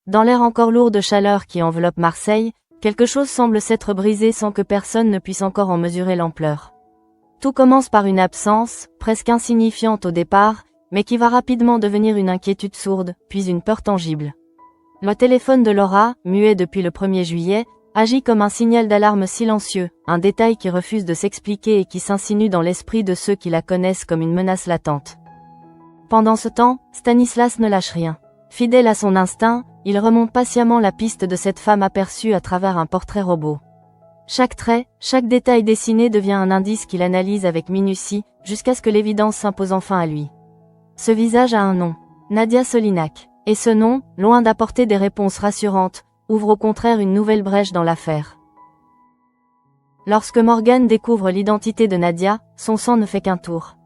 Dans l'air encore lourd de chaleur qui enveloppe Marseille, quelque chose semble s'être brisé sans que personne ne puisse encore en mesurer l'ampleur. Tout commence par une absence, presque insignifiante au départ, mais qui va rapidement devenir une inquiétude sourde, puis une peur tangible. Le téléphone de Laura, muet depuis le 1er juillet, agit comme un signal d'alarme silencieux, un détail qui refuse de s'expliquer et qui s'insinue dans l'esprit de ceux qui la connaissent comme une menace latente. Pendant ce temps, Stanislas ne lâche rien. Fidèle à son instinct, il remonte patiemment la piste de cette femme aperçue à travers un portrait robot. Chaque trait, chaque détail dessiné devient un indice qu'il analyse avec minutie, jusqu'à ce que l'évidence s'impose enfin à lui. Ce visage a un nom, Nadia Solinac. Et ce nom, loin d'apporter des réponses rassurantes, ouvre au contraire une nouvelle brèche dans l'affaire. Lorsque Morgan découvre l'identité de Nadia, son sang ne fait qu'un tour.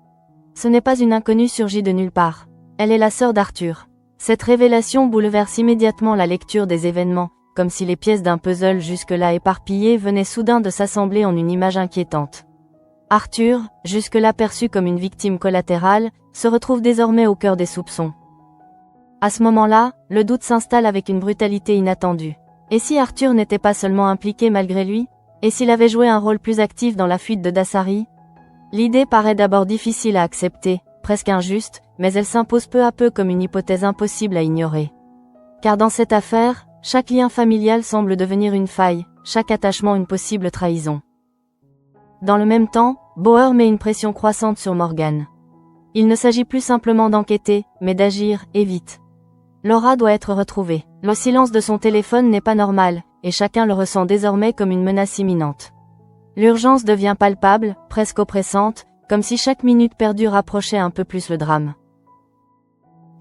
Ce n'est pas une inconnue surgie de nulle part. Elle est la sœur d'Arthur. Cette révélation bouleverse immédiatement la lecture des événements, comme si les pièces d'un puzzle jusque-là éparpillées venaient soudain de s'assembler en une image inquiétante. Arthur, jusque-là perçu comme une victime collatérale, se retrouve désormais au cœur des soupçons. À ce moment-là, le doute s'installe avec une brutalité inattendue. Et si Arthur n'était pas seulement impliqué malgré lui? Et s'il avait joué un rôle plus actif dans la fuite de Dassary? L'idée paraît d'abord difficile à accepter, presque injuste, mais elle s'impose peu à peu comme une hypothèse impossible à ignorer. Car dans cette affaire, chaque lien familial semble devenir une faille, chaque attachement une possible trahison. Dans le même temps, Bauer met une pression croissante sur Morgan. Il ne s'agit plus simplement d'enquêter, mais d'agir, et vite. Laura doit être retrouvée. Le silence de son téléphone n'est pas normal, et chacun le ressent désormais comme une menace imminente. L'urgence devient palpable, presque oppressante, comme si chaque minute perdue rapprochait un peu plus le drame.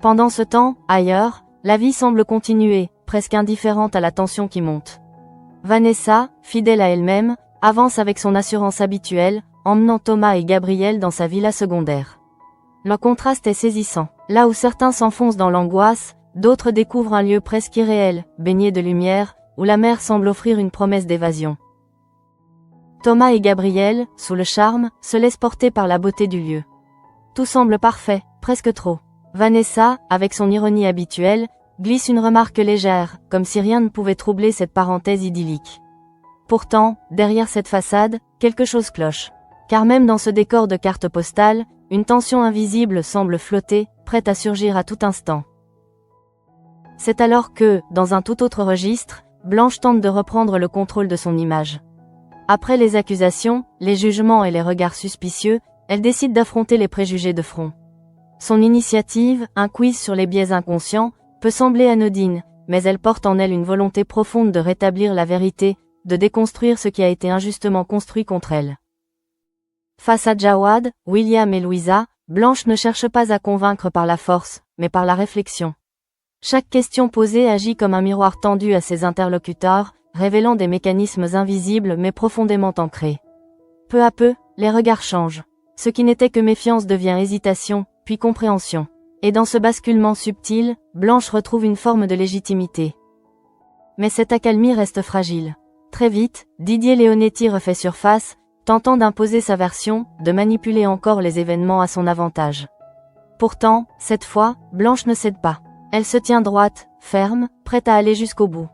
Pendant ce temps, ailleurs, la vie semble continuer, presque indifférente à la tension qui monte. Vanessa, fidèle à elle-même, avance avec son assurance habituelle, emmenant Thomas et Gabriel dans sa villa secondaire. Le contraste est saisissant. Là où certains s'enfoncent dans l'angoisse, d'autres découvrent un lieu presque irréel, baigné de lumière, où la mer semble offrir une promesse d'évasion. Thomas et Gabriel, sous le charme, se laissent porter par la beauté du lieu. Tout semble parfait, presque trop. Vanessa, avec son ironie habituelle, glisse une remarque légère, comme si rien ne pouvait troubler cette parenthèse idyllique. Pourtant, derrière cette façade, quelque chose cloche. Car même dans ce décor de carte postale, une tension invisible semble flotter, prête à surgir à tout instant. C'est alors que, dans un tout autre registre, Blanche tente de reprendre le contrôle de son image. Après les accusations, les jugements et les regards suspicieux, elle décide d'affronter les préjugés de front. Son initiative, un quiz sur les biais inconscients, peut sembler anodine, mais elle porte en elle une volonté profonde de rétablir la vérité, de déconstruire ce qui a été injustement construit contre elle. Face à Jawad, William et Louisa, Blanche ne cherche pas à convaincre par la force, mais par la réflexion. Chaque question posée agit comme un miroir tendu à ses interlocuteurs, révélant des mécanismes invisibles mais profondément ancrés. Peu à peu, les regards changent. Ce qui n'était que méfiance devient hésitation, puis compréhension. Et dans ce basculement subtil, Blanche retrouve une forme de légitimité. Mais cette accalmie reste fragile. Très vite, Didier Leonetti refait surface, tentant d'imposer sa version, de manipuler encore les événements à son avantage. Pourtant, cette fois, Blanche ne cède pas. Elle se tient droite, ferme, prête à aller jusqu'au bout.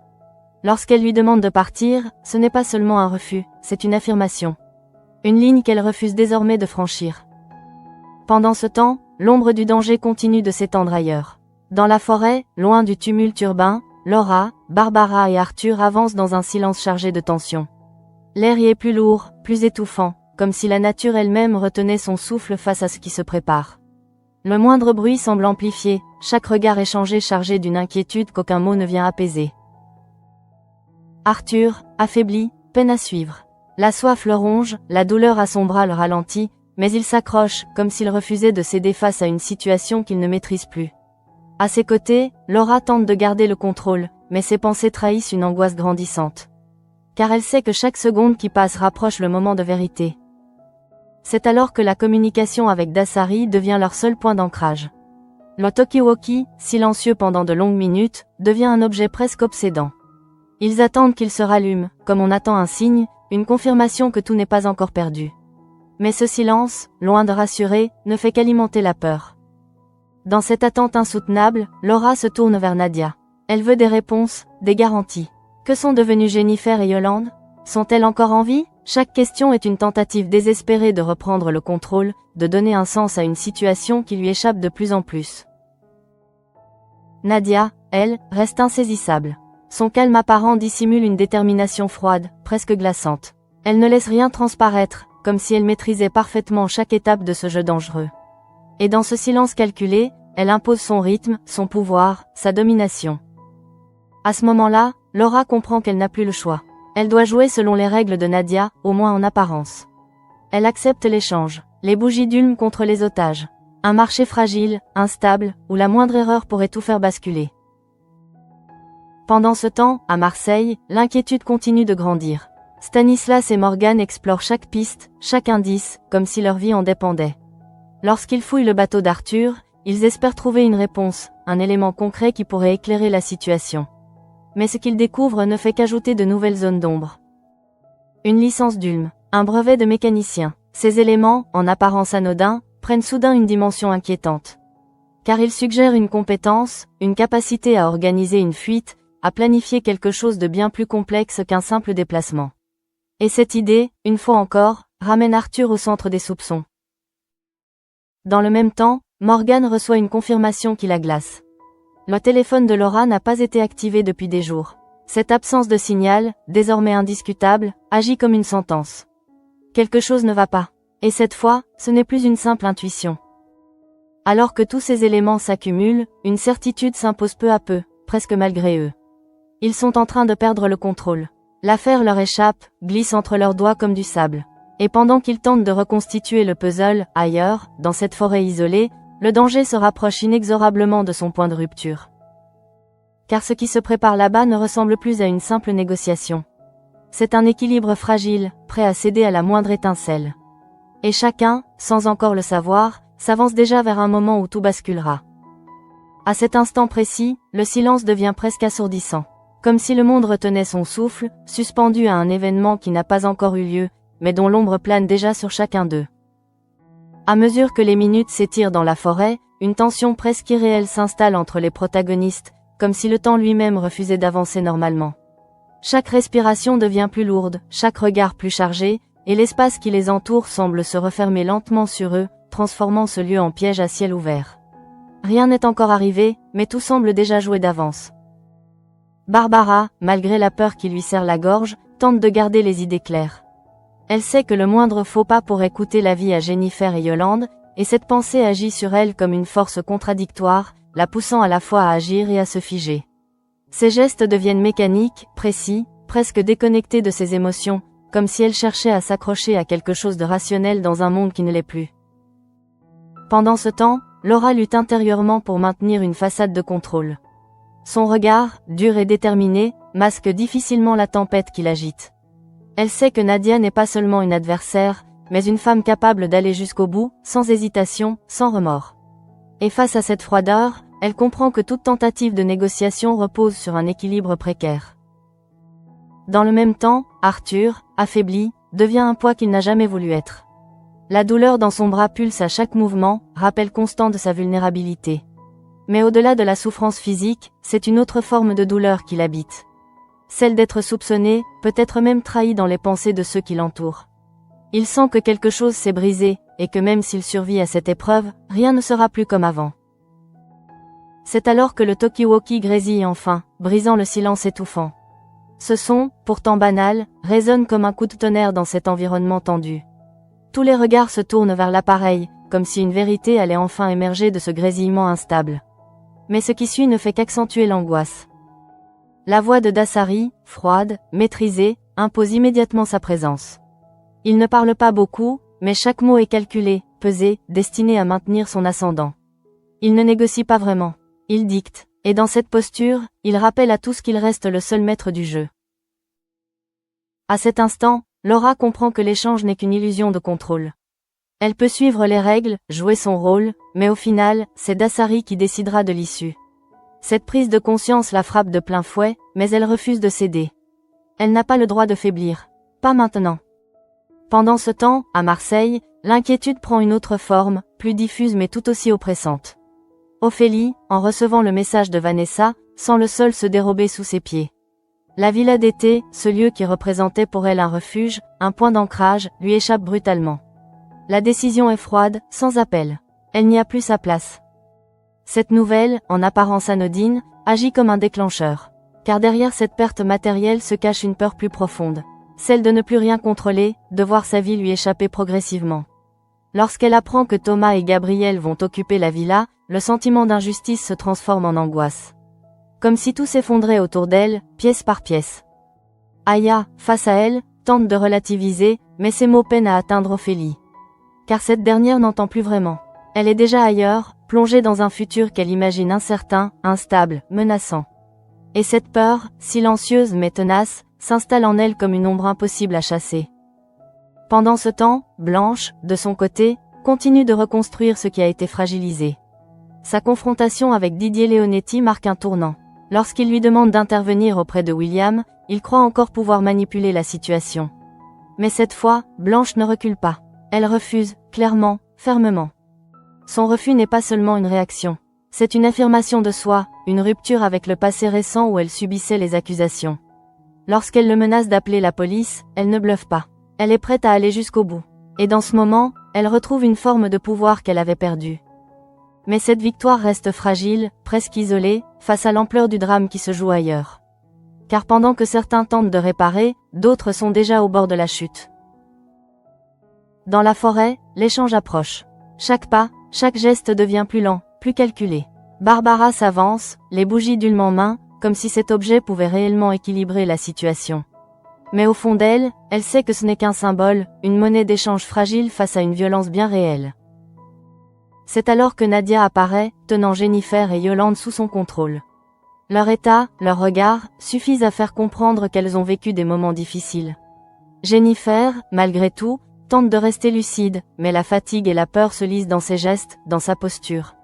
Lorsqu'elle lui demande de partir, ce n'est pas seulement un refus, c'est une affirmation. Une ligne qu'elle refuse désormais de franchir. Pendant ce temps, l'ombre du danger continue de s'étendre ailleurs. Dans la forêt, loin du tumulte urbain, Laura, Barbara et Arthur avancent dans un silence chargé de tension. L'air y est plus lourd, plus étouffant, comme si la nature elle-même retenait son souffle face à ce qui se prépare. Le moindre bruit semble amplifié, chaque regard échangé chargé d'une inquiétude qu'aucun mot ne vient apaiser. Arthur, affaibli, peine à suivre. La soif le ronge, la douleur à son bras le ralentit, mais il s'accroche, comme s'il refusait de céder face à une situation qu'il ne maîtrise plus. À ses côtés, Laura tente de garder le contrôle, mais ses pensées trahissent une angoisse grandissante. Car elle sait que chaque seconde qui passe rapproche le moment de vérité. C'est alors que la communication avec Dassary devient leur seul point d'ancrage. Le talkie-walkie, silencieux pendant de longues minutes, devient un objet presque obsédant. Ils attendent qu'il se rallume, comme on attend un signe, une confirmation que tout n'est pas encore perdu. Mais ce silence, loin de rassurer, ne fait qu'alimenter la peur. Dans cette attente insoutenable, Laura se tourne vers Nadia. Elle veut des réponses, des garanties. Que sont devenues Jennifer et Yolande? Sont-elles encore en vie? Chaque question est une tentative désespérée de reprendre le contrôle, de donner un sens à une situation qui lui échappe de plus en plus. Nadia, elle, reste insaisissable. Son calme apparent dissimule une détermination froide, presque glaçante. Elle ne laisse rien transparaître, comme si elle maîtrisait parfaitement chaque étape de ce jeu dangereux. Et dans ce silence calculé, elle impose son rythme, son pouvoir, sa domination. À ce moment-là, Laura comprend qu'elle n'a plus le choix. Elle doit jouer selon les règles de Nadia, au moins en apparence. Elle accepte l'échange, les bougies d'Ulm contre les otages. Un marché fragile, instable, où la moindre erreur pourrait tout faire basculer. Pendant ce temps, à Marseille, l'inquiétude continue de grandir. Stanislas et Morgan explorent chaque piste, chaque indice, comme si leur vie en dépendait. Lorsqu'ils fouillent le bateau d'Arthur, ils espèrent trouver une réponse, un élément concret qui pourrait éclairer la situation. Mais ce qu'ils découvrent ne fait qu'ajouter de nouvelles zones d'ombre. Une licence d'Ulm, un brevet de mécanicien. Ces éléments, en apparence anodins, prennent soudain une dimension inquiétante. Car ils suggèrent une compétence, une capacité à organiser une fuite, à planifier quelque chose de bien plus complexe qu'un simple déplacement. Et cette idée, une fois encore, ramène Arthur au centre des soupçons. Dans le même temps, Morgan reçoit une confirmation qui la glace. Le téléphone de Laura n'a pas été activé depuis des jours. Cette absence de signal, désormais indiscutable, agit comme une sentence. Quelque chose ne va pas. Et cette fois, ce n'est plus une simple intuition. Alors que tous ces éléments s'accumulent, une certitude s'impose peu à peu, presque malgré eux. Ils sont en train de perdre le contrôle. L'affaire leur échappe, glisse entre leurs doigts comme du sable. Et pendant qu'ils tentent de reconstituer le puzzle, ailleurs, dans cette forêt isolée, le danger se rapproche inexorablement de son point de rupture. Car ce qui se prépare là-bas ne ressemble plus à une simple négociation. C'est un équilibre fragile, prêt à céder à la moindre étincelle. Et chacun, sans encore le savoir, s'avance déjà vers un moment où tout basculera. À cet instant précis, le silence devient presque assourdissant. Comme si le monde retenait son souffle, suspendu à un événement qui n'a pas encore eu lieu, mais dont l'ombre plane déjà sur chacun d'eux. À mesure que les minutes s'étirent dans la forêt, une tension presque irréelle s'installe entre les protagonistes, comme si le temps lui-même refusait d'avancer normalement. Chaque respiration devient plus lourde, chaque regard plus chargé, et l'espace qui les entoure semble se refermer lentement sur eux, transformant ce lieu en piège à ciel ouvert. Rien n'est encore arrivé, mais tout semble déjà joué d'avance. Barbara, malgré la peur qui lui serre la gorge, tente de garder les idées claires. Elle sait que le moindre faux pas pourrait coûter la vie à Jennifer et Yolande, et cette pensée agit sur elle comme une force contradictoire, la poussant à la fois à agir et à se figer. Ses gestes deviennent mécaniques, précis, presque déconnectés de ses émotions, comme si elle cherchait à s'accrocher à quelque chose de rationnel dans un monde qui ne l'est plus. Pendant ce temps, Laura lutte intérieurement pour maintenir une façade de contrôle. Son regard, dur et déterminé, masque difficilement la tempête qui l'agite. Elle sait que Nadia n'est pas seulement une adversaire, mais une femme capable d'aller jusqu'au bout, sans hésitation, sans remords. Et face à cette froideur, elle comprend que toute tentative de négociation repose sur un équilibre précaire. Dans le même temps, Arthur, affaibli, devient un poids qu'il n'a jamais voulu être. La douleur dans son bras pulse à chaque mouvement, rappel constant de sa vulnérabilité. Mais au-delà de la souffrance physique, c'est une autre forme de douleur qui l'habite. Celle d'être soupçonné, peut-être même trahi dans les pensées de ceux qui l'entourent. Il sent que quelque chose s'est brisé, et que même s'il survit à cette épreuve, rien ne sera plus comme avant. C'est alors que le talkie-walkie grésille enfin, brisant le silence étouffant. Ce son, pourtant banal, résonne comme un coup de tonnerre dans cet environnement tendu. Tous les regards se tournent vers l'appareil, comme si une vérité allait enfin émerger de ce grésillement instable. Mais ce qui suit ne fait qu'accentuer l'angoisse. La voix de Dassari, froide, maîtrisée, impose immédiatement sa présence. Il ne parle pas beaucoup, mais chaque mot est calculé, pesé, destiné à maintenir son ascendant. Il ne négocie pas vraiment. Il dicte, et dans cette posture, il rappelle à tous qu'il reste le seul maître du jeu. À cet instant, Laura comprend que l'échange n'est qu'une illusion de contrôle. Elle peut suivre les règles, jouer son rôle, mais au final, c'est Dassari qui décidera de l'issue. Cette prise de conscience la frappe de plein fouet, mais elle refuse de céder. Elle n'a pas le droit de faiblir. Pas maintenant. Pendant ce temps, à Marseille, l'inquiétude prend une autre forme, plus diffuse mais tout aussi oppressante. Ophélie, en recevant le message de Vanessa, sans le sol se dérober sous ses pieds. La villa d'été, ce lieu qui représentait pour elle un refuge, un point d'ancrage, lui échappe brutalement. La décision est froide, sans appel. Elle n'y a plus sa place. Cette nouvelle, en apparence anodine, agit comme un déclencheur. Car derrière cette perte matérielle se cache une peur plus profonde. Celle de ne plus rien contrôler, de voir sa vie lui échapper progressivement. Lorsqu'elle apprend que Thomas et Gabriel vont occuper la villa, le sentiment d'injustice se transforme en angoisse. Comme si tout s'effondrait autour d'elle, pièce par pièce. Aya, face à elle, tente de relativiser, mais ses mots peinent à atteindre Ophélie. Car cette dernière n'entend plus vraiment. Elle est déjà ailleurs, plongée dans un futur qu'elle imagine incertain, instable, menaçant. Et cette peur, silencieuse mais tenace, s'installe en elle comme une ombre impossible à chasser. Pendant ce temps, Blanche, de son côté, continue de reconstruire ce qui a été fragilisé. Sa confrontation avec Didier Leonetti marque un tournant. Lorsqu'il lui demande d'intervenir auprès de William, il croit encore pouvoir manipuler la situation. Mais cette fois, Blanche ne recule pas. Elle refuse, clairement, fermement. Son refus n'est pas seulement une réaction. C'est une affirmation de soi, une rupture avec le passé récent où elle subissait les accusations. Lorsqu'elle le menace d'appeler la police, elle ne bluffe pas. Elle est prête à aller jusqu'au bout. Et dans ce moment, elle retrouve une forme de pouvoir qu'elle avait perdue. Mais cette victoire reste fragile, presque isolée, face à l'ampleur du drame qui se joue ailleurs. Car pendant que certains tentent de réparer, d'autres sont déjà au bord de la chute. Dans la forêt, l'échange approche. Chaque pas, chaque geste devient plus lent, plus calculé. Barbara s'avance, les bougies d'huile en main, comme si cet objet pouvait réellement équilibrer la situation. Mais au fond d'elle, elle sait que ce n'est qu'un symbole, une monnaie d'échange fragile face à une violence bien réelle. C'est alors que Nadia apparaît, tenant Jennifer et Yolande sous son contrôle. Leur état, leur regard, suffisent à faire comprendre qu'elles ont vécu des moments difficiles. Jennifer, malgré tout, tente de rester lucide, mais la fatigue et la peur se lisent dans ses gestes, dans sa posture.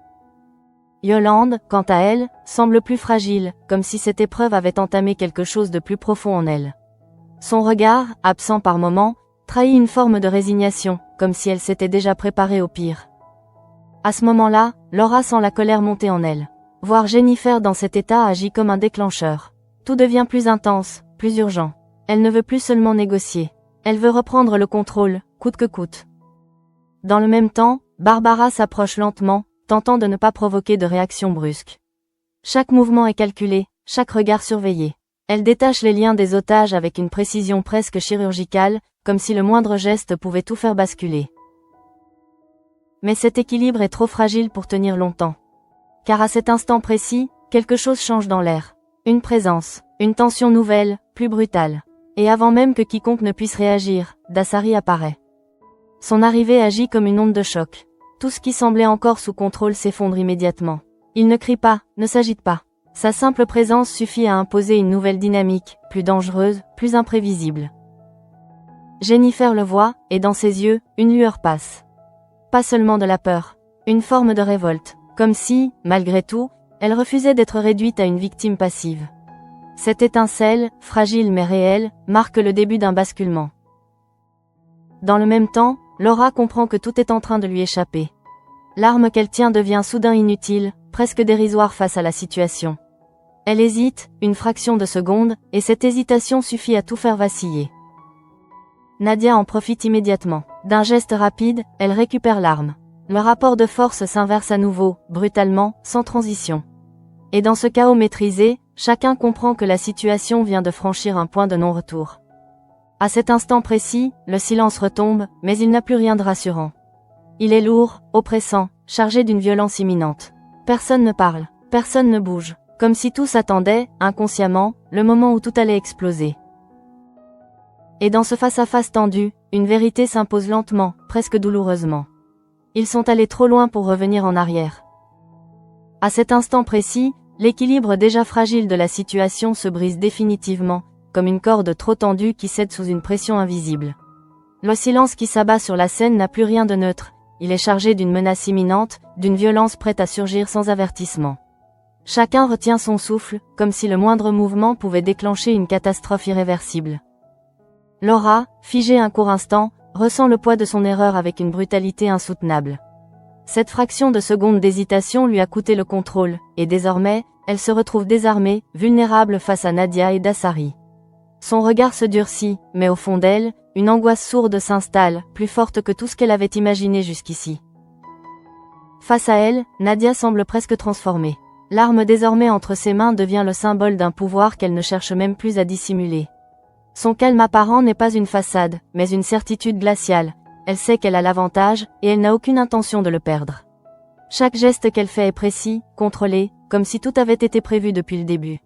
Yolande, quant à elle, semble plus fragile, comme si cette épreuve avait entamé quelque chose de plus profond en elle. Son regard, absent par moments, trahit une forme de résignation, comme si elle s'était déjà préparée au pire. À ce moment-là, Laura sent la colère monter en elle. Voir Jennifer dans cet état agit comme un déclencheur. Tout devient plus intense, plus urgent. Elle ne veut plus seulement négocier. Elle veut reprendre le contrôle, coûte que coûte. Dans le même temps, Barbara s'approche lentement, tentant de ne pas provoquer de réaction brusque. Chaque mouvement est calculé, chaque regard surveillé. Elle détache les liens des otages avec une précision presque chirurgicale, comme si le moindre geste pouvait tout faire basculer. Mais cet équilibre est trop fragile pour tenir longtemps. Car à cet instant précis, quelque chose change dans l'air. Une présence, une tension nouvelle, plus brutale. Et avant même que quiconque ne puisse réagir, Dassari apparaît. Son arrivée agit comme une onde de choc. Tout ce qui semblait encore sous contrôle s'effondre immédiatement. Il ne crie pas, ne s'agite pas. Sa simple présence suffit à imposer une nouvelle dynamique, plus dangereuse, plus imprévisible. Jennifer le voit, et dans ses yeux, une lueur passe. Pas seulement de la peur, une forme de révolte, comme si, malgré tout, elle refusait d'être réduite à une victime passive. Cette étincelle, fragile mais réelle, marque le début d'un basculement. Dans le même temps, Laura comprend que tout est en train de lui échapper. L'arme qu'elle tient devient soudain inutile, presque dérisoire face à la situation. Elle hésite, une fraction de seconde, et cette hésitation suffit à tout faire vaciller. Nadia en profite immédiatement. D'un geste rapide, elle récupère l'arme. Le rapport de force s'inverse à nouveau, brutalement, sans transition. Et dans ce chaos maîtrisé, chacun comprend que la situation vient de franchir un point de non-retour. À cet instant précis, le silence retombe, mais il n'a plus rien de rassurant. Il est lourd, oppressant, chargé d'une violence imminente. Personne ne parle, personne ne bouge, comme si tous attendaient, inconsciemment, le moment où tout allait exploser. Et dans ce face-à-face tendu, une vérité s'impose lentement, presque douloureusement. Ils sont allés trop loin pour revenir en arrière. À cet instant précis, l'équilibre déjà fragile de la situation se brise définitivement, comme une corde trop tendue qui cède sous une pression invisible. Le silence qui s'abat sur la scène n'a plus rien de neutre, il est chargé d'une menace imminente, d'une violence prête à surgir sans avertissement. Chacun retient son souffle, comme si le moindre mouvement pouvait déclencher une catastrophe irréversible. Laura, figée un court instant, ressent le poids de son erreur avec une brutalité insoutenable. Cette fraction de seconde d'hésitation lui a coûté le contrôle, et désormais, elle se retrouve désarmée, vulnérable face à Nadia et Dassari. Son regard se durcit, mais au fond d'elle, une angoisse sourde s'installe, plus forte que tout ce qu'elle avait imaginé jusqu'ici. Face à elle, Nadia semble presque transformée. L'arme désormais entre ses mains devient le symbole d'un pouvoir qu'elle ne cherche même plus à dissimuler. Son calme apparent n'est pas une façade, mais une certitude glaciale. Elle sait qu'elle a l'avantage, et elle n'a aucune intention de le perdre. Chaque geste qu'elle fait est précis, contrôlé, comme si tout avait été prévu depuis le début.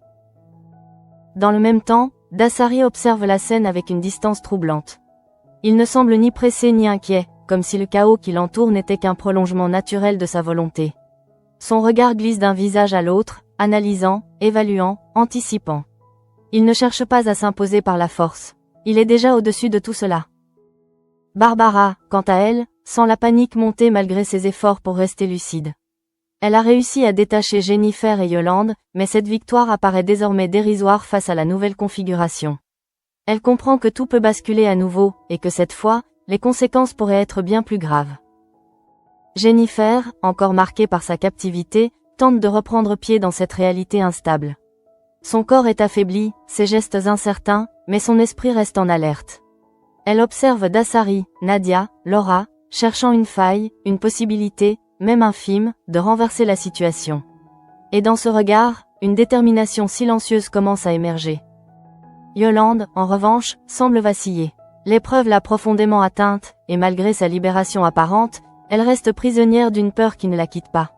Dans le même temps, Dassari observe la scène avec une distance troublante. Il ne semble ni pressé ni inquiet, comme si le chaos qui l'entoure n'était qu'un prolongement naturel de sa volonté. Son regard glisse d'un visage à l'autre, analysant, évaluant, anticipant. Il ne cherche pas à s'imposer par la force. Il est déjà au-dessus de tout cela. Barbara, quant à elle, sent la panique monter malgré ses efforts pour rester lucide. Elle a réussi à détacher Jennifer et Yolande, mais cette victoire apparaît désormais dérisoire face à la nouvelle configuration. Elle comprend que tout peut basculer à nouveau, et que cette fois, les conséquences pourraient être bien plus graves. Jennifer, encore marquée par sa captivité, tente de reprendre pied dans cette réalité instable. Son corps est affaibli, ses gestes incertains, mais son esprit reste en alerte. Elle observe Dassari, Nadia, Laura, cherchant une faille, une possibilité, même infime, de renverser la situation. Et dans ce regard, une détermination silencieuse commence à émerger. Yolande, en revanche, semble vaciller. L'épreuve l'a profondément atteinte, et malgré sa libération apparente, elle reste prisonnière d'une peur qui ne la quitte pas.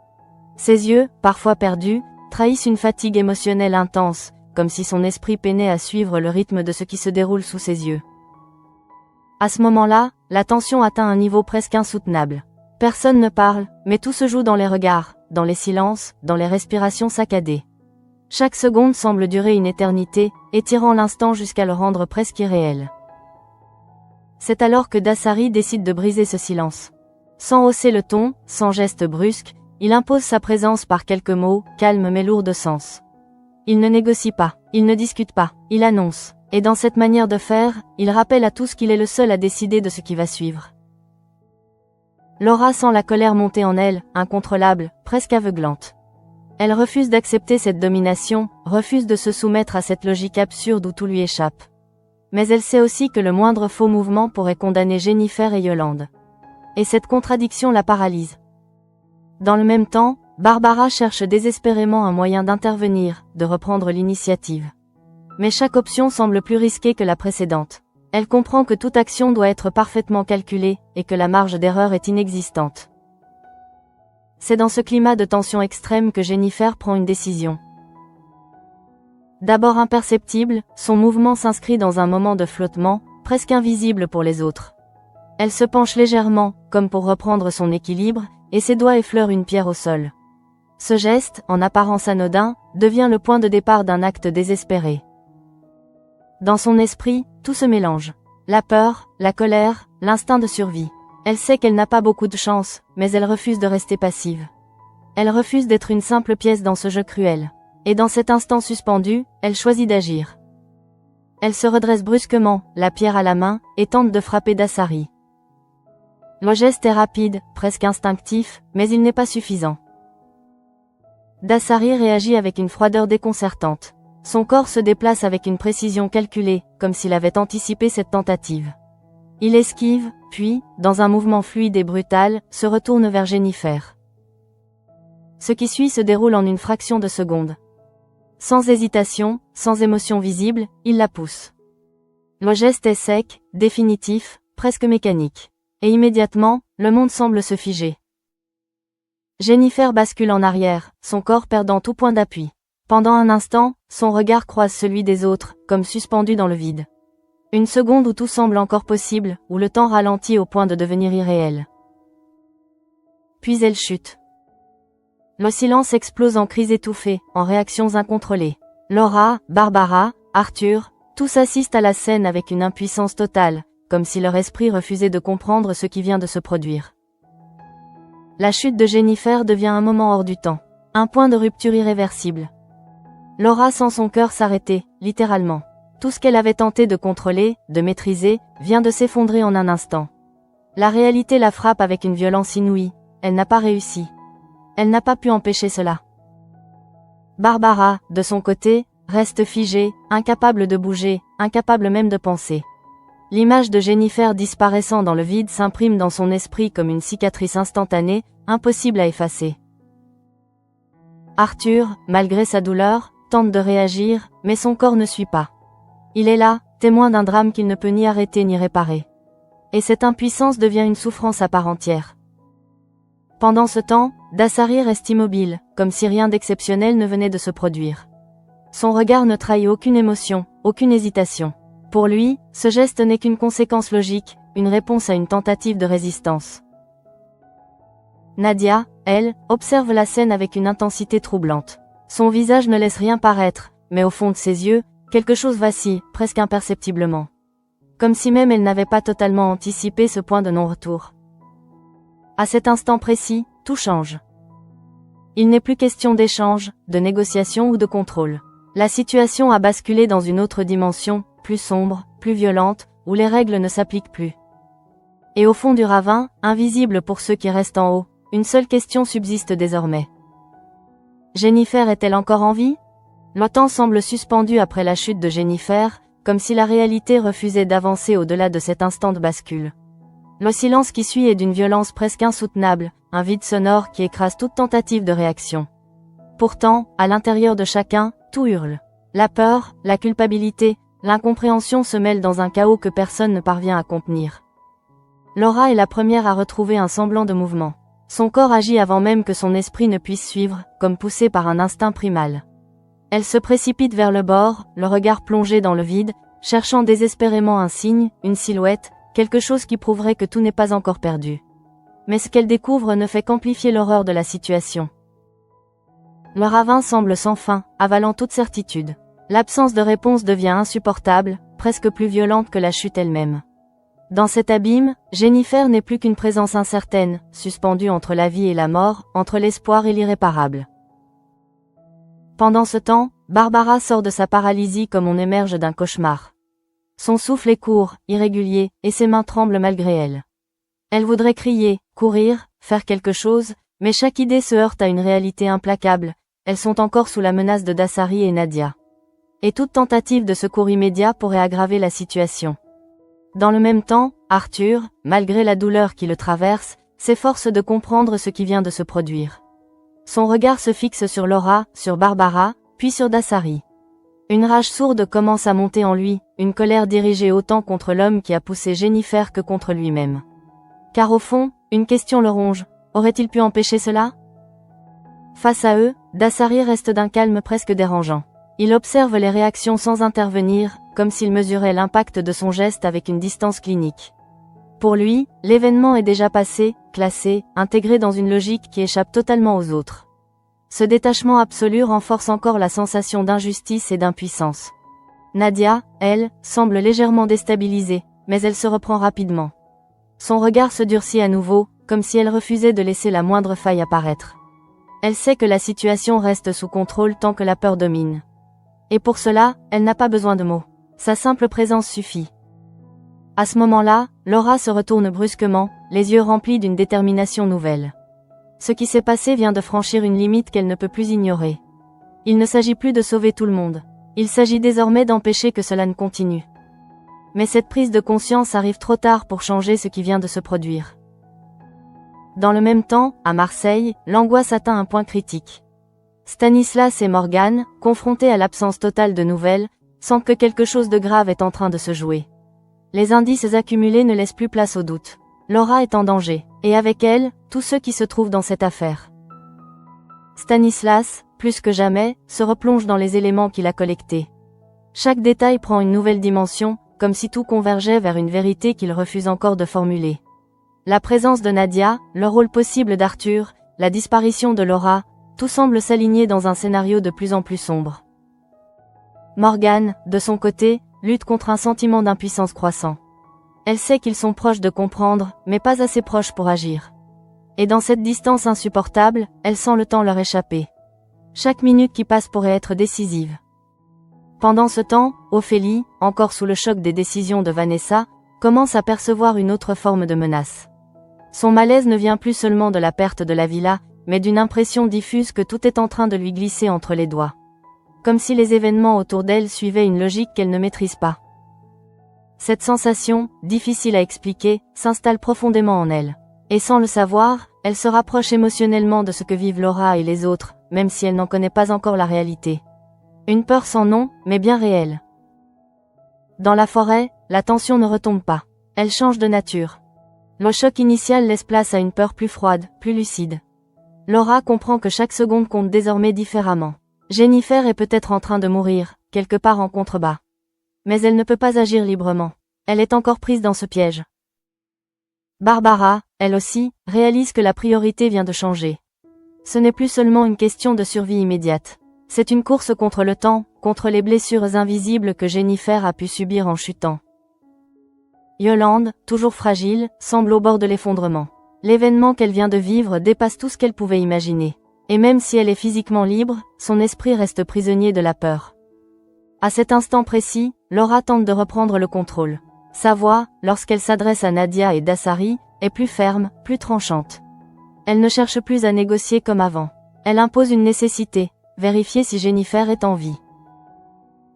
Ses yeux, parfois perdus, trahissent une fatigue émotionnelle intense, comme si son esprit peinait à suivre le rythme de ce qui se déroule sous ses yeux. À ce moment-là, la tension atteint un niveau presque insoutenable. Personne ne parle, mais tout se joue dans les regards, dans les silences, dans les respirations saccadées. Chaque seconde semble durer une éternité, étirant l'instant jusqu'à le rendre presque irréel. C'est alors que Dassari décide de briser ce silence. Sans hausser le ton, sans geste brusque, il impose sa présence par quelques mots, calmes mais lourds de sens. Il ne négocie pas, il ne discute pas, il annonce. Et dans cette manière de faire, il rappelle à tous qu'il est le seul à décider de ce qui va suivre. Laura sent la colère monter en elle, incontrôlable, presque aveuglante. Elle refuse d'accepter cette domination, refuse de se soumettre à cette logique absurde où tout lui échappe. Mais elle sait aussi que le moindre faux mouvement pourrait condamner Jennifer et Yolande. Et cette contradiction la paralyse. Dans le même temps, Barbara cherche désespérément un moyen d'intervenir, de reprendre l'initiative. Mais chaque option semble plus risquée que la précédente. Elle comprend que toute action doit être parfaitement calculée, et que la marge d'erreur est inexistante. C'est dans ce climat de tension extrême que Jennifer prend une décision. D'abord imperceptible, son mouvement s'inscrit dans un moment de flottement, presque invisible pour les autres. Elle se penche légèrement, comme pour reprendre son équilibre, et ses doigts effleurent une pierre au sol. Ce geste, en apparence anodin, devient le point de départ d'un acte désespéré. Dans son esprit, tout se mélange. La peur, la colère, l'instinct de survie. Elle sait qu'elle n'a pas beaucoup de chance, mais elle refuse de rester passive. Elle refuse d'être une simple pièce dans ce jeu cruel. Et dans cet instant suspendu, elle choisit d'agir. Elle se redresse brusquement, la pierre à la main, et tente de frapper Dassari. Le geste est rapide, presque instinctif, mais il n'est pas suffisant. Dassari réagit avec une froideur déconcertante. Son corps se déplace avec une précision calculée, comme s'il avait anticipé cette tentative. Il esquive, puis, dans un mouvement fluide et brutal, se retourne vers Jennifer. Ce qui suit se déroule en une fraction de seconde. Sans hésitation, sans émotion visible, il la pousse. Le geste est sec, définitif, presque mécanique. Et immédiatement, le monde semble se figer. Jennifer bascule en arrière, son corps perdant tout point d'appui. Pendant un instant, son regard croise celui des autres, comme suspendu dans le vide. Une seconde où tout semble encore possible, où le temps ralentit au point de devenir irréel. Puis elle chute. Le silence explose en cris étouffés, en réactions incontrôlées. Laura, Barbara, Arthur, tous assistent à la scène avec une impuissance totale, comme si leur esprit refusait de comprendre ce qui vient de se produire. La chute de Jennifer devient un moment hors du temps, un point de rupture irréversible. Laura sent son cœur s'arrêter, littéralement. Tout ce qu'elle avait tenté de contrôler, de maîtriser, vient de s'effondrer en un instant. La réalité la frappe avec une violence inouïe, elle n'a pas réussi. Elle n'a pas pu empêcher cela. Barbara, de son côté, reste figée, incapable de bouger, incapable même de penser. L'image de Jennifer disparaissant dans le vide s'imprime dans son esprit comme une cicatrice instantanée, impossible à effacer. Arthur, malgré sa douleur, tente de réagir, mais son corps ne suit pas. Il est là, témoin d'un drame qu'il ne peut ni arrêter ni réparer. Et cette impuissance devient une souffrance à part entière. Pendant ce temps, Dasari reste immobile, comme si rien d'exceptionnel ne venait de se produire. Son regard ne trahit aucune émotion, aucune hésitation. Pour lui, ce geste n'est qu'une conséquence logique, une réponse à une tentative de résistance. Nadia, elle, observe la scène avec une intensité troublante. Son visage ne laisse rien paraître, mais au fond de ses yeux, quelque chose vacille, presque imperceptiblement. Comme si même elle n'avait pas totalement anticipé ce point de non-retour. À cet instant précis, tout change. Il n'est plus question d'échange, de négociation ou de contrôle. La situation a basculé dans une autre dimension, plus sombre, plus violente, où les règles ne s'appliquent plus. Et au fond du ravin, invisible pour ceux qui restent en haut, une seule question subsiste désormais. Jennifer est-elle encore en vie? Le temps semble suspendu après la chute de Jennifer, comme si la réalité refusait d'avancer au-delà de cet instant de bascule. Le silence qui suit est d'une violence presque insoutenable, un vide sonore qui écrase toute tentative de réaction. Pourtant, à l'intérieur de chacun, tout hurle. La peur, la culpabilité, l'incompréhension se mêlent dans un chaos que personne ne parvient à contenir. Laura est la première à retrouver un semblant de mouvement. Son corps agit avant même que son esprit ne puisse suivre, comme poussé par un instinct primal. Elle se précipite vers le bord, le regard plongé dans le vide, cherchant désespérément un signe, une silhouette, quelque chose qui prouverait que tout n'est pas encore perdu. Mais ce qu'elle découvre ne fait qu'amplifier l'horreur de la situation. Le ravin semble sans fin, avalant toute certitude. L'absence de réponse devient insupportable, presque plus violente que la chute elle-même. Dans cet abîme, Jennifer n'est plus qu'une présence incertaine, suspendue entre la vie et la mort, entre l'espoir et l'irréparable. Pendant ce temps, Barbara sort de sa paralysie comme on émerge d'un cauchemar. Son souffle est court, irrégulier, et ses mains tremblent malgré elle. Elle voudrait crier, courir, faire quelque chose, mais chaque idée se heurte à une réalité implacable, elles sont encore sous la menace de Dasari et Nadia. Et toute tentative de secours immédiat pourrait aggraver la situation. Dans le même temps, Arthur, malgré la douleur qui le traverse, s'efforce de comprendre ce qui vient de se produire. Son regard se fixe sur Laura, sur Barbara, puis sur Dasari. Une rage sourde commence à monter en lui, une colère dirigée autant contre l'homme qui a poussé Jennifer que contre lui-même. Car au fond, une question le ronge, aurait-il pu empêcher cela? Face à eux, Dasari reste d'un calme presque dérangeant. Il observe les réactions sans intervenir, comme s'il mesurait l'impact de son geste avec une distance clinique. Pour lui, l'événement est déjà passé, classé, intégré dans une logique qui échappe totalement aux autres. Ce détachement absolu renforce encore la sensation d'injustice et d'impuissance. Nadia, elle, semble légèrement déstabilisée, mais elle se reprend rapidement. Son regard se durcit à nouveau, comme si elle refusait de laisser la moindre faille apparaître. Elle sait que la situation reste sous contrôle tant que la peur domine. Et pour cela, elle n'a pas besoin de mots. Sa simple présence suffit. À ce moment-là, Laura se retourne brusquement, les yeux remplis d'une détermination nouvelle. Ce qui s'est passé vient de franchir une limite qu'elle ne peut plus ignorer. Il ne s'agit plus de sauver tout le monde. Il s'agit désormais d'empêcher que cela ne continue. Mais cette prise de conscience arrive trop tard pour changer ce qui vient de se produire. Dans le même temps, à Marseille, l'angoisse atteint un point critique. Stanislas et Morgane, confrontés à l'absence totale de nouvelles, sentent que quelque chose de grave est en train de se jouer. Les indices accumulés ne laissent plus place au doute. Laura est en danger, et avec elle, tous ceux qui se trouvent dans cette affaire. Stanislas, plus que jamais, se replonge dans les éléments qu'il a collectés. Chaque détail prend une nouvelle dimension, comme si tout convergeait vers une vérité qu'il refuse encore de formuler. La présence de Nadia, le rôle possible d'Arthur, la disparition de Laura, tout semble s'aligner dans un scénario de plus en plus sombre. Morgane, de son côté, lutte contre un sentiment d'impuissance croissant. Elle sait qu'ils sont proches de comprendre, mais pas assez proches pour agir. Et dans cette distance insupportable, elle sent le temps leur échapper. Chaque minute qui passe pourrait être décisive. Pendant ce temps, Ophélie, encore sous le choc des décisions de Vanessa, commence à percevoir une autre forme de menace. Son malaise ne vient plus seulement de la perte de la villa, mais d'une impression diffuse que tout est en train de lui glisser entre les doigts. Comme si les événements autour d'elle suivaient une logique qu'elle ne maîtrise pas. Cette sensation, difficile à expliquer, s'installe profondément en elle. Et sans le savoir, elle se rapproche émotionnellement de ce que vivent Laura et les autres, même si elle n'en connaît pas encore la réalité. Une peur sans nom, mais bien réelle. Dans la forêt, la tension ne retombe pas. Elle change de nature. Le choc initial laisse place à une peur plus froide, plus lucide. Laura comprend que chaque seconde compte désormais différemment. Jennifer est peut-être en train de mourir, quelque part en contrebas. Mais elle ne peut pas agir librement. Elle est encore prise dans ce piège. Barbara, elle aussi, réalise que la priorité vient de changer. Ce n'est plus seulement une question de survie immédiate. C'est une course contre le temps, contre les blessures invisibles que Jennifer a pu subir en chutant. Yolande, toujours fragile, semble au bord de l'effondrement. L'événement qu'elle vient de vivre dépasse tout ce qu'elle pouvait imaginer. Et même si elle est physiquement libre, son esprit reste prisonnier de la peur. À cet instant précis, Laura tente de reprendre le contrôle. Sa voix, lorsqu'elle s'adresse à Nadia et Dassari, est plus ferme, plus tranchante. Elle ne cherche plus à négocier comme avant. Elle impose une nécessité, vérifier si Jennifer est en vie.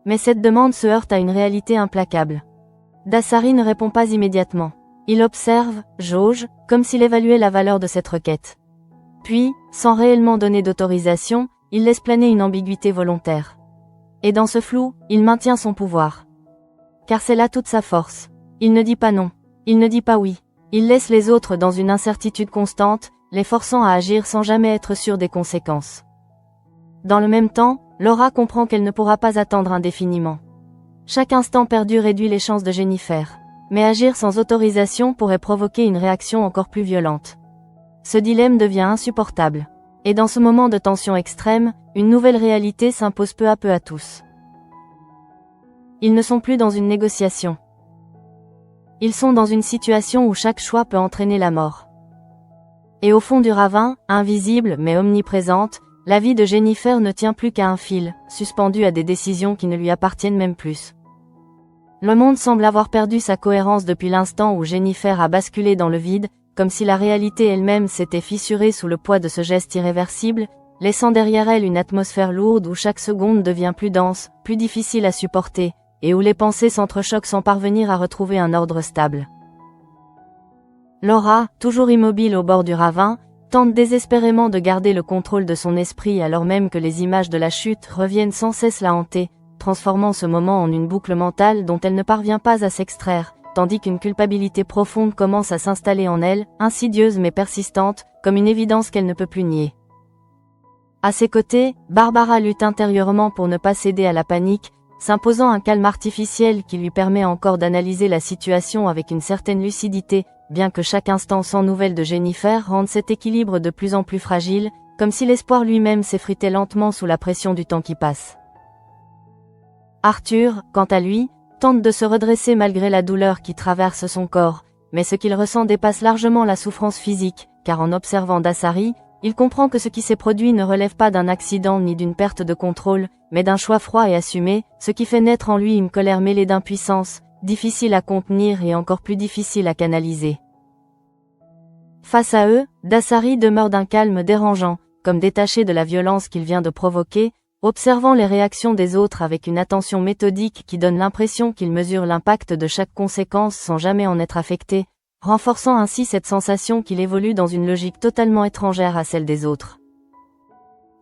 Mais cette demande se heurte à une réalité implacable. Dassari ne répond pas immédiatement. Il observe, jauge, comme s'il évaluait la valeur de cette requête. Puis, sans réellement donner d'autorisation, il laisse planer une ambiguïté volontaire. Et dans ce flou, il maintient son pouvoir. Car c'est là toute sa force. Il ne dit pas non. Il ne dit pas oui. Il laisse les autres dans une incertitude constante, les forçant à agir sans jamais être sûr des conséquences. Dans le même temps, Laura comprend qu'elle ne pourra pas attendre indéfiniment. Chaque instant perdu réduit les chances de Jennifer. Mais agir sans autorisation pourrait provoquer une réaction encore plus violente. Ce dilemme devient insupportable. Et dans ce moment de tension extrême, une nouvelle réalité s'impose peu à tous. Ils ne sont plus dans une négociation. Ils sont dans une situation où chaque choix peut entraîner la mort. Et au fond du ravin, invisible mais omniprésente, la vie de Jennifer ne tient plus qu'à un fil, suspendu à des décisions qui ne lui appartiennent même plus. Le monde semble avoir perdu sa cohérence depuis l'instant où Jennifer a basculé dans le vide, comme si la réalité elle-même s'était fissurée sous le poids de ce geste irréversible, laissant derrière elle une atmosphère lourde où chaque seconde devient plus dense, plus difficile à supporter, et où les pensées s'entrechoquent sans parvenir à retrouver un ordre stable. Laura, toujours immobile au bord du ravin, tente désespérément de garder le contrôle de son esprit alors même que les images de la chute reviennent sans cesse la hanter, transformant ce moment en une boucle mentale dont elle ne parvient pas à s'extraire, tandis qu'une culpabilité profonde commence à s'installer en elle, insidieuse mais persistante, comme une évidence qu'elle ne peut plus nier. À ses côtés, Barbara lutte intérieurement pour ne pas céder à la panique, s'imposant un calme artificiel qui lui permet encore d'analyser la situation avec une certaine lucidité, bien que chaque instant sans nouvelles de Jennifer rende cet équilibre de plus en plus fragile, comme si l'espoir lui-même s'effritait lentement sous la pression du temps qui passe. Arthur, quant à lui, tente de se redresser malgré la douleur qui traverse son corps, mais ce qu'il ressent dépasse largement la souffrance physique, car en observant Dassari, il comprend que ce qui s'est produit ne relève pas d'un accident ni d'une perte de contrôle, mais d'un choix froid et assumé, ce qui fait naître en lui une colère mêlée d'impuissance, difficile à contenir et encore plus difficile à canaliser. Face à eux, Dassari demeure d'un calme dérangeant, comme détaché de la violence qu'il vient de provoquer, observant les réactions des autres avec une attention méthodique qui donne l'impression qu'il mesure l'impact de chaque conséquence sans jamais en être affecté, renforçant ainsi cette sensation qu'il évolue dans une logique totalement étrangère à celle des autres.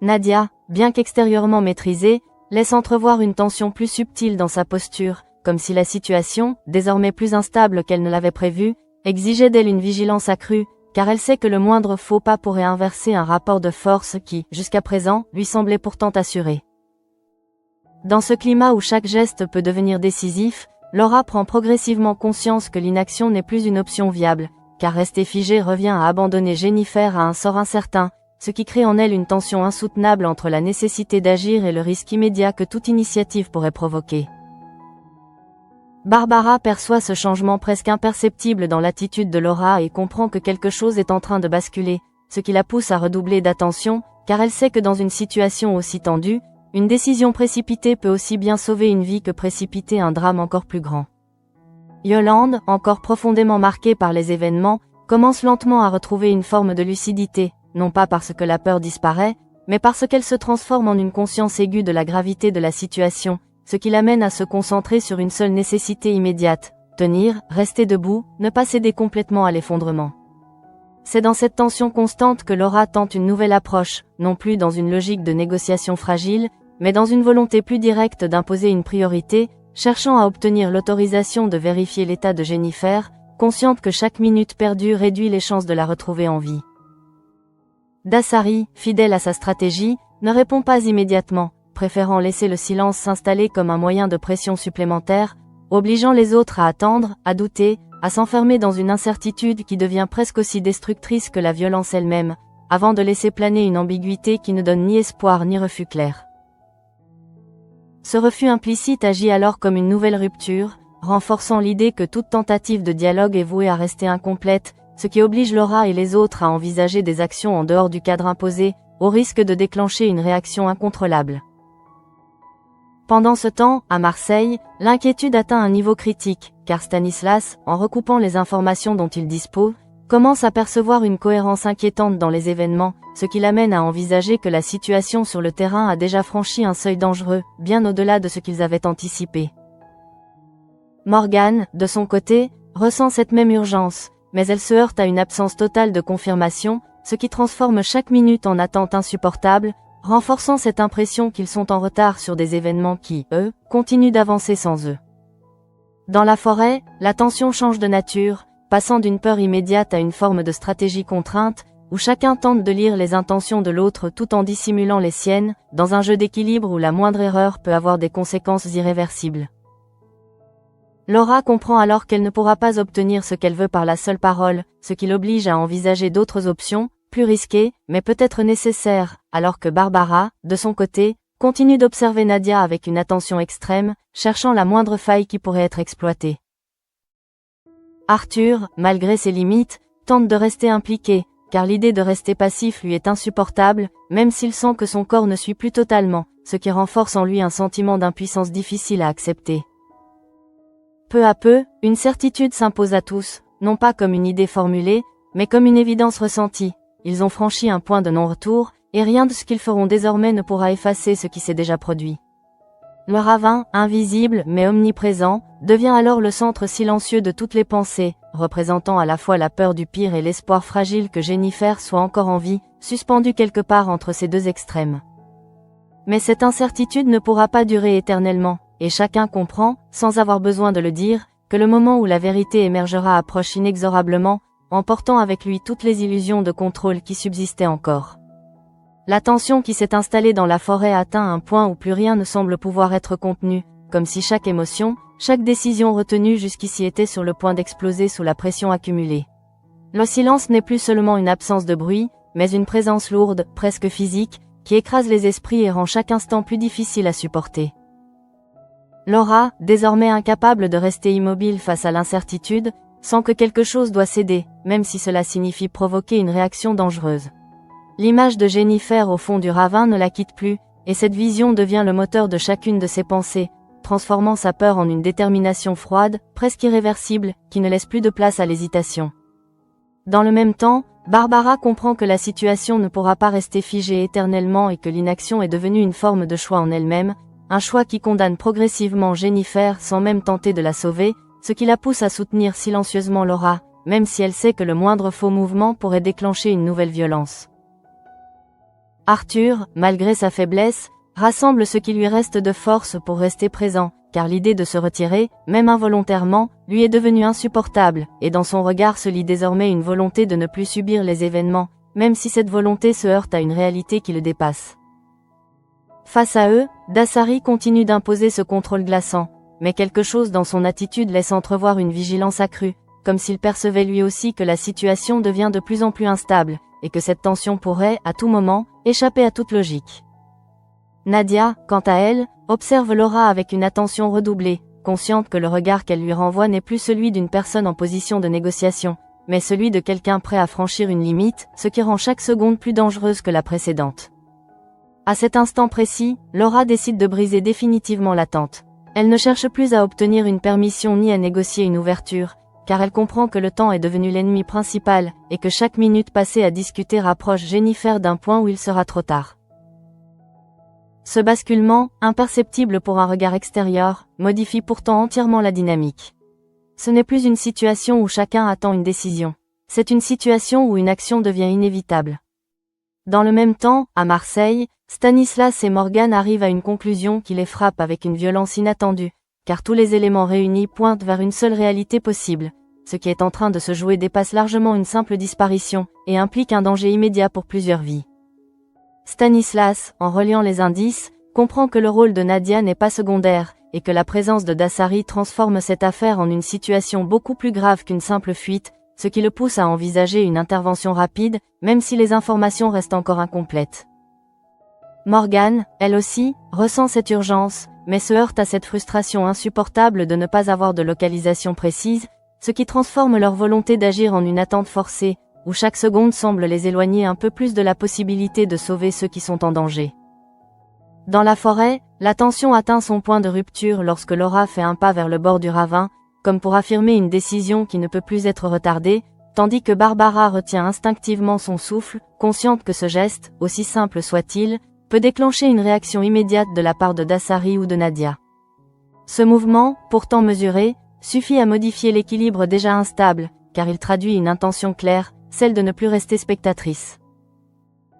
Nadia, bien qu'extérieurement maîtrisée, laisse entrevoir une tension plus subtile dans sa posture, comme si la situation, désormais plus instable qu'elle ne l'avait prévu, exigeait d'elle une vigilance accrue, car elle sait que le moindre faux pas pourrait inverser un rapport de force qui, jusqu'à présent, lui semblait pourtant assuré. Dans ce climat où chaque geste peut devenir décisif, Laura prend progressivement conscience que l'inaction n'est plus une option viable, car rester figée revient à abandonner Jennifer à un sort incertain, ce qui crée en elle une tension insoutenable entre la nécessité d'agir et le risque immédiat que toute initiative pourrait provoquer. Barbara perçoit ce changement presque imperceptible dans l'attitude de Laura et comprend que quelque chose est en train de basculer, ce qui la pousse à redoubler d'attention, car elle sait que dans une situation aussi tendue, une décision précipitée peut aussi bien sauver une vie que précipiter un drame encore plus grand. Yolande, encore profondément marquée par les événements, commence lentement à retrouver une forme de lucidité, non pas parce que la peur disparaît, mais parce qu'elle se transforme en une conscience aiguë de la gravité de la situation, ce qui l'amène à se concentrer sur une seule nécessité immédiate: tenir, rester debout, ne pas céder complètement à l'effondrement. C'est dans cette tension constante que Laura tente une nouvelle approche, non plus dans une logique de négociation fragile, mais dans une volonté plus directe d'imposer une priorité, cherchant à obtenir l'autorisation de vérifier l'état de Jennifer, consciente que chaque minute perdue réduit les chances de la retrouver en vie. Dasari, fidèle à sa stratégie, ne répond pas immédiatement, préférant laisser le silence s'installer comme un moyen de pression supplémentaire, obligeant les autres à attendre, à douter, à s'enfermer dans une incertitude qui devient presque aussi destructrice que la violence elle-même, avant de laisser planer une ambiguïté qui ne donne ni espoir ni refus clair. Ce refus implicite agit alors comme une nouvelle rupture, renforçant l'idée que toute tentative de dialogue est vouée à rester incomplète, ce qui oblige Laura et les autres à envisager des actions en dehors du cadre imposé, au risque de déclencher une réaction incontrôlable. Pendant ce temps, à Marseille, l'inquiétude atteint un niveau critique, car Stanislas, en recoupant les informations dont il dispose, commence à percevoir une cohérence inquiétante dans les événements, ce qui l'amène à envisager que la situation sur le terrain a déjà franchi un seuil dangereux, bien au-delà de ce qu'ils avaient anticipé. Morgane, de son côté, ressent cette même urgence, mais elle se heurte à une absence totale de confirmation, ce qui transforme chaque minute en attente insupportable, renforçant cette impression qu'ils sont en retard sur des événements qui, eux, continuent d'avancer sans eux. Dans la forêt, la tension change de nature, passant d'une peur immédiate à une forme de stratégie contrainte, où chacun tente de lire les intentions de l'autre tout en dissimulant les siennes, dans un jeu d'équilibre où la moindre erreur peut avoir des conséquences irréversibles. Laura comprend alors qu'elle ne pourra pas obtenir ce qu'elle veut par la seule parole, ce qui l'oblige à envisager d'autres options, plus risquées, mais peut-être nécessaires, alors que Barbara, de son côté, continue d'observer Nadia avec une attention extrême, cherchant la moindre faille qui pourrait être exploitée. Arthur, malgré ses limites, tente de rester impliqué, car l'idée de rester passif lui est insupportable, même s'il sent que son corps ne suit plus totalement, ce qui renforce en lui un sentiment d'impuissance difficile à accepter. Peu à peu, une certitude s'impose à tous, non pas comme une idée formulée, mais comme une évidence ressentie. Ils ont franchi un point de non-retour, et rien de ce qu'ils feront désormais ne pourra effacer ce qui s'est déjà produit. Le ravin, invisible mais omniprésent, devient alors le centre silencieux de toutes les pensées, représentant à la fois la peur du pire et l'espoir fragile que Jennifer soit encore en vie, suspendue quelque part entre ces deux extrêmes. Mais cette incertitude ne pourra pas durer éternellement, et chacun comprend, sans avoir besoin de le dire, que le moment où la vérité émergera approche inexorablement, emportant avec lui toutes les illusions de contrôle qui subsistaient encore. La tension qui s'est installée dans la forêt atteint un point où plus rien ne semble pouvoir être contenu, comme si chaque émotion, chaque décision retenue jusqu'ici était sur le point d'exploser sous la pression accumulée. Le silence n'est plus seulement une absence de bruit, mais une présence lourde, presque physique, qui écrase les esprits et rend chaque instant plus difficile à supporter. Laura, désormais incapable de rester immobile face à l'incertitude, sent que quelque chose doit céder, même si cela signifie provoquer une réaction dangereuse. L'image de Jennifer au fond du ravin ne la quitte plus, et cette vision devient le moteur de chacune de ses pensées, transformant sa peur en une détermination froide, presque irréversible, qui ne laisse plus de place à l'hésitation. Dans le même temps, Barbara comprend que la situation ne pourra pas rester figée éternellement et que l'inaction est devenue une forme de choix en elle-même, un choix qui condamne progressivement Jennifer sans même tenter de la sauver, ce qui la pousse à soutenir silencieusement Laura, même si elle sait que le moindre faux mouvement pourrait déclencher une nouvelle violence. Arthur, malgré sa faiblesse, rassemble ce qui lui reste de force pour rester présent, car l'idée de se retirer, même involontairement, lui est devenue insupportable, et dans son regard se lit désormais une volonté de ne plus subir les événements, même si cette volonté se heurte à une réalité qui le dépasse. Face à eux, Dasari continue d'imposer ce contrôle glaçant, mais quelque chose dans son attitude laisse entrevoir une vigilance accrue, comme s'il percevait lui aussi que la situation devient de plus en plus instable, et que cette tension pourrait, à tout moment, échapper à toute logique. Nadia, quant à elle, observe Laura avec une attention redoublée, consciente que le regard qu'elle lui renvoie n'est plus celui d'une personne en position de négociation, mais celui de quelqu'un prêt à franchir une limite, ce qui rend chaque seconde plus dangereuse que la précédente. À cet instant précis, Laura décide de briser définitivement l'attente. Elle ne cherche plus à obtenir une permission ni à négocier une ouverture, car elle comprend que le temps est devenu l'ennemi principal, et que chaque minute passée à discuter rapproche Jennifer d'un point où il sera trop tard. Ce basculement, imperceptible pour un regard extérieur, modifie pourtant entièrement la dynamique. Ce n'est plus une situation où chacun attend une décision. C'est une situation où une action devient inévitable. Dans le même temps, à Marseille, Stanislas et Morgane arrivent à une conclusion qui les frappe avec une violence inattendue, car tous les éléments réunis pointent vers une seule réalité possible. Ce qui est en train de se jouer dépasse largement une simple disparition, et implique un danger immédiat pour plusieurs vies. Stanislas, en reliant les indices, comprend que le rôle de Nadia n'est pas secondaire, et que la présence de Dassary transforme cette affaire en une situation beaucoup plus grave qu'une simple fuite, ce qui le pousse à envisager une intervention rapide, même si les informations restent encore incomplètes. Morgane, elle aussi, ressent cette urgence, mais se heurte à cette frustration insupportable de ne pas avoir de localisation précise, ce qui transforme leur volonté d'agir en une attente forcée, où chaque seconde semble les éloigner un peu plus de la possibilité de sauver ceux qui sont en danger. Dans la forêt, la tension atteint son point de rupture lorsque Laura fait un pas vers le bord du ravin, comme pour affirmer une décision qui ne peut plus être retardée, tandis que Barbara retient instinctivement son souffle, consciente que ce geste, aussi simple soit-il, peut déclencher une réaction immédiate de la part de Dassary ou de Nadia. Ce mouvement, pourtant mesuré, suffit à modifier l'équilibre déjà instable, car il traduit une intention claire, celle de ne plus rester spectatrice.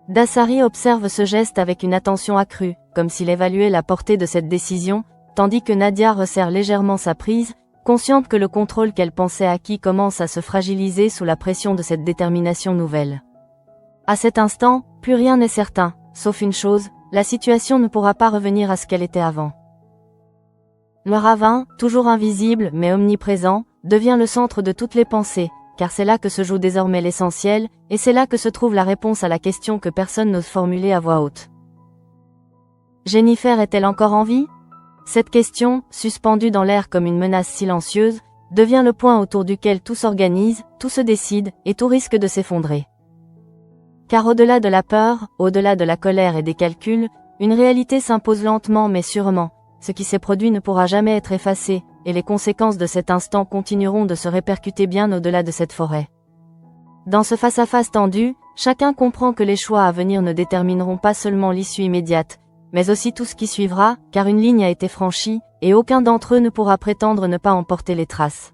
Dassary observe ce geste avec une attention accrue, comme s'il évaluait la portée de cette décision, tandis que Nadia resserre légèrement sa prise, consciente que le contrôle qu'elle pensait acquis commence à se fragiliser sous la pression de cette détermination nouvelle. À cet instant, plus rien n'est certain, sauf une chose, la situation ne pourra pas revenir à ce qu'elle était avant. Le ravin, toujours invisible mais omniprésent, devient le centre de toutes les pensées, car c'est là que se joue désormais l'essentiel, et c'est là que se trouve la réponse à la question que personne n'ose formuler à voix haute. Jennifer est-elle encore en vie ? Cette question, suspendue dans l'air comme une menace silencieuse, devient le point autour duquel tout s'organise, tout se décide, et tout risque de s'effondrer. Car au-delà de la peur, au-delà de la colère et des calculs, une réalité s'impose lentement mais sûrement. Ce qui s'est produit ne pourra jamais être effacé, et les conséquences de cet instant continueront de se répercuter bien au-delà de cette forêt. Dans ce face-à-face tendu, chacun comprend que les choix à venir ne détermineront pas seulement l'issue immédiate, mais aussi tout ce qui suivra, car une ligne a été franchie, et aucun d'entre eux ne pourra prétendre ne pas en porter les traces.